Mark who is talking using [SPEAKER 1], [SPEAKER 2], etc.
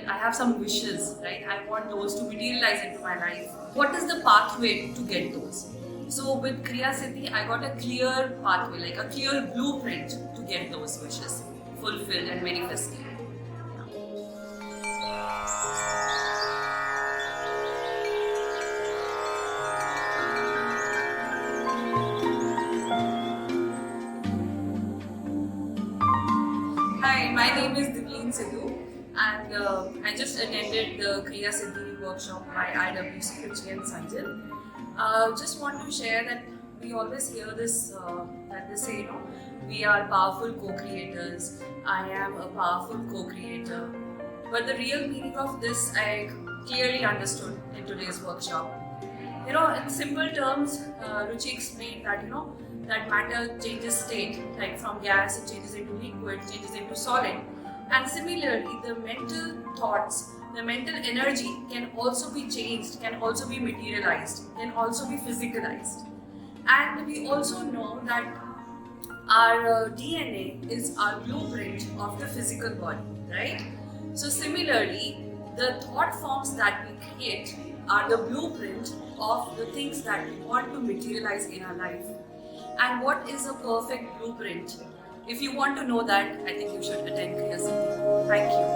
[SPEAKER 1] I have some wishes, right? I want those to materialize into my life. What is the pathway to get those? So with Kriya Siddhi, I got a clear pathway, like a clear blueprint to get those wishes fulfilled and manifested. Hi, my name is Divleen and I just attended the Kriya Siddhi workshop by IWC, Ruchi and Sanjil. Just want to share that we always hear this, that they say, we are powerful co-creators, I am a powerful co-creator. But the real meaning of this I clearly understood in today's workshop. In simple terms, Ruchi explained that, that matter changes state, like from gas it changes into liquid, changes into solid. And similarly, the mental thoughts, the mental energy can also be changed, can also be materialized, can also be physicalized. And we also know that our DNA is our blueprint of the physical body, right? So similarly, the thought forms that we create are the blueprint of the things that we want to materialize in our life. And what is a perfect blueprint? If you want to know that, I think you should attend Kriya Siddhi. Thank you.